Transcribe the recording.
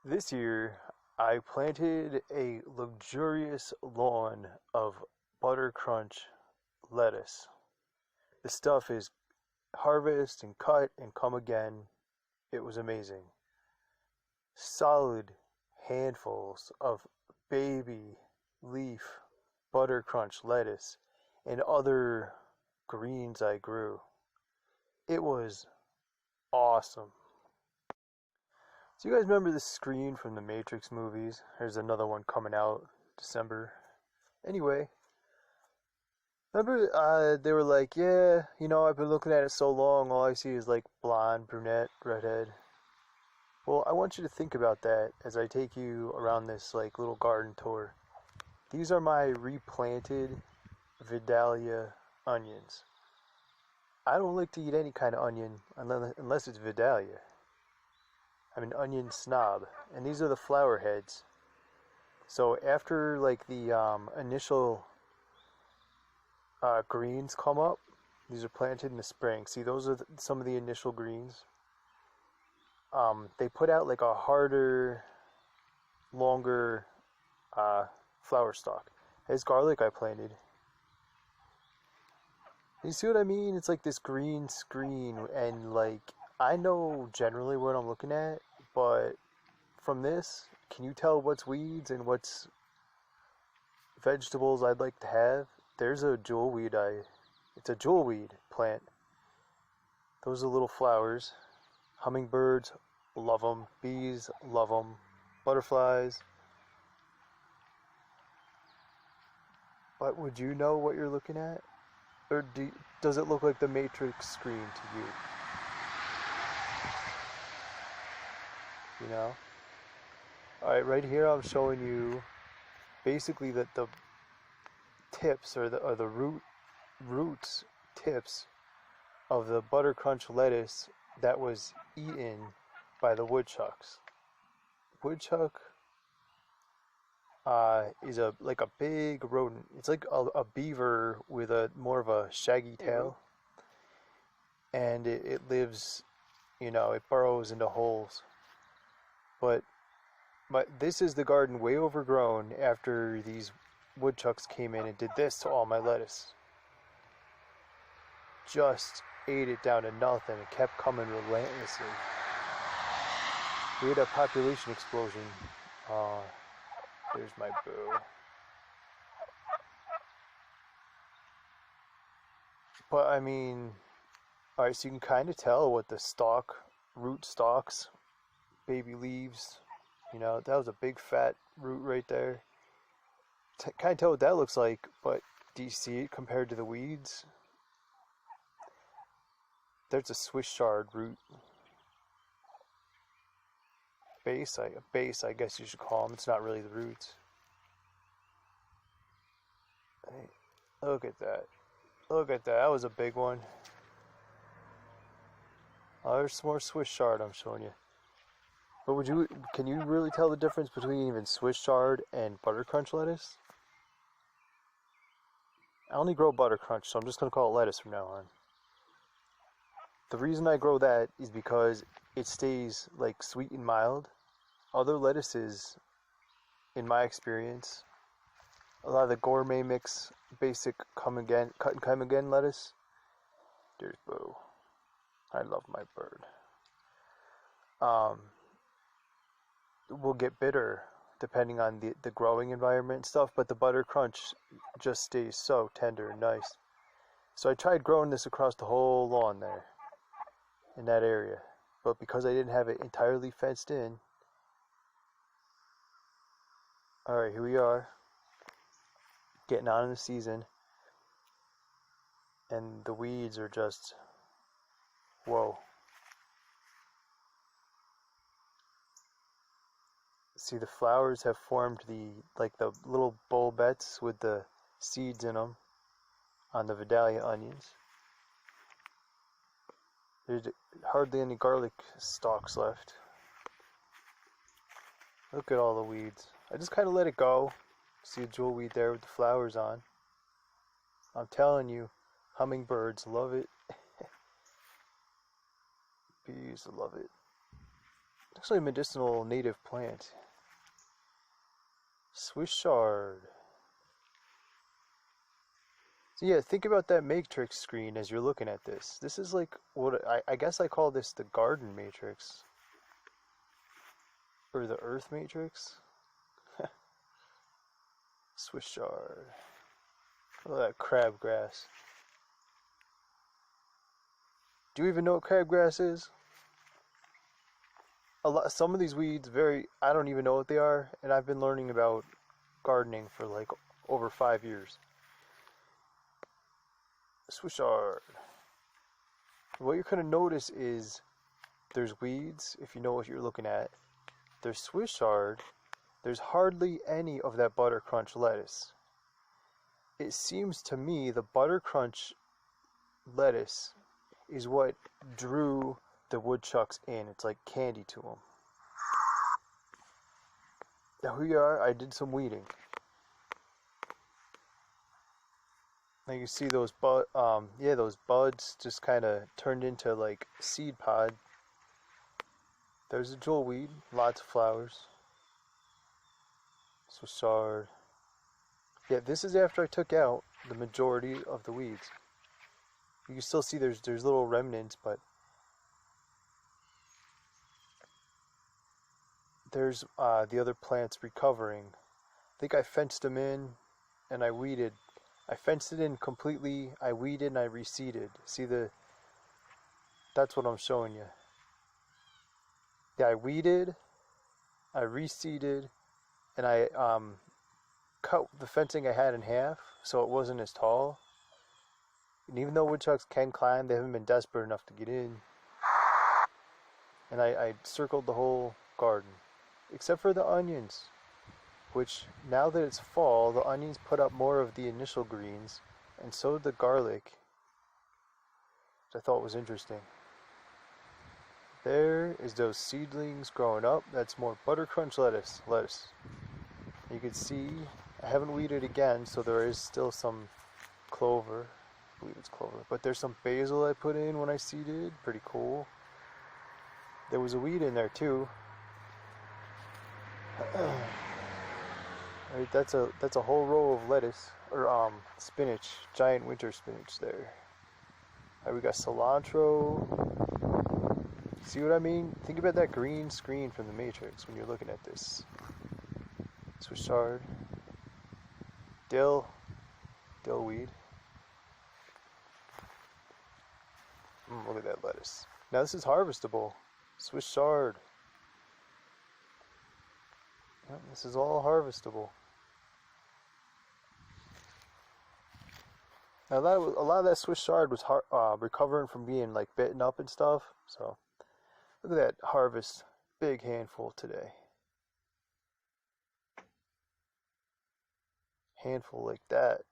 This year, I planted a luxurious lawn of butter crunch lettuce. The stuff is harvest and cut and come again. It was amazing. Solid handfuls of baby leaf butter crunch lettuce and other greens I grew. It was awesome. So you guys remember the screen from the Matrix movies? There's another one coming out December. Anyway, remember they were like, yeah, I've been looking at it so long, all I see is like blonde, brunette, redhead. Well, I want you to think about that as I take you around this like little garden tour. These are my replanted Vidalia onions. I don't like to eat any kind of onion unless it's Vidalia. I'm an onion snob, and these are the flower heads. So after like the initial greens come up, these are planted in the spring. See, those are some of the initial greens. They put out like a harder, longer flower stalk. There's garlic I planted. You see what I mean? It's like this green screen, and like I know generally what I'm looking at, but from this, can you tell what's weeds and what's vegetables I'd like to have? There's a jewelweed. It's a jewelweed plant. Those are little flowers. Hummingbirds love them. Bees love them. Butterflies. But would you know what you're looking at? Or does it look like the Matrix screen to you? You know? Alright, right here I'm showing you basically that the tips or the roots tips of the butter crunch lettuce that was eaten by the woodchucks. Woodchuck is like a big rodent. It's like a beaver with a more of a shaggy tail, and it lives, it burrows into holes. But this is the garden way overgrown after these woodchucks came in and did this to all my lettuce. Just ate it down to nothing. It kept coming relentlessly. We had a population explosion. There's my boo. But I mean, alright, so you can kind of tell what the root stalks, baby leaves, that was a big fat root right there. Kind of tell what that looks like, but do you see it compared to the weeds? There's a Swiss chard root. Base, I guess you should call them. It's not really the roots. Hey, look at that. Look at that. That was a big one. Oh, there's some more Swiss chard I'm showing you. But can you really tell the difference between even Swiss chard and butter crunch lettuce? I only grow butter crunch, so I'm just going to call it lettuce from now on. The reason I grow that is because it stays like sweet and mild. Other lettuces, in my experience, a lot of the gourmet mix, basic cut and come again lettuce. There's Boo. I love my bird. Will get bitter depending on the growing environment and stuff, but the butter crunch just stays so tender and nice. So I tried growing this across the whole lawn there, in that area. But because I didn't have it entirely fenced in, alright, here we are, getting on in the season, and the weeds are just, whoa. See, the flowers have formed the little bulbets with the seeds in them on the Vidalia onions. There's hardly any garlic stalks left. Look at all the weeds. I just kind of let it go. See a jewelweed there with the flowers on. I'm telling you, hummingbirds love it. Bees love it. Actually, a medicinal native plant. Swiss chard. So yeah, think about that matrix screen as you're looking at this. This is like what I guess I call this the garden matrix. Or the earth matrix. Swiss chard. Look at that crabgrass. Do you even know what crabgrass is? Some of these weeds, I don't even know what they are, and I've been learning about gardening for like over 5 years. Swiss chard. What you're going to notice is there's weeds, if you know what you're looking at. There's Swiss chard. There's hardly any of that butter crunch lettuce. It seems to me the butter crunch lettuce is what drew the woodchucks in. It's like candy to them. Now here you are. I did some weeding. Now you see those those buds just kind of turned into like seed pod. There's a jewel weed, lots of flowers. Swiss chard. Yeah, this is after I took out the majority of the weeds. You can still see there's little remnants, but there's the other plants recovering. I think I fenced them in and I weeded. I fenced it in completely, I weeded and I reseeded. See that's what I'm showing you. Yeah, I weeded, I reseeded, and I cut the fencing I had in half so it wasn't as tall. And even though woodchucks can climb, they haven't been desperate enough to get in. And I circled the whole garden, except for the onions, which now that it's fall, the onions put up more of the initial greens, and so did the garlic, which I thought was interesting. There is those seedlings growing up. That's more butter crunch lettuce. You can see I haven't weeded again, so there is still some clover. I believe it's clover, but there's some basil I put in when I seeded. Pretty cool. There was a weed in there too. Right, that's a whole row of lettuce or spinach, giant winter spinach there. Right, we got cilantro. See what I mean? Think about that green screen from the Matrix when you're looking at this. Swiss chard, dill weed. Look at that lettuce. Now this is harvestable. Swiss chard. Yep, this is all harvestable. Now a lot of that Swiss chard was recovering from being like bitten up and stuff. So look at that harvest, big handful today. Handful like that.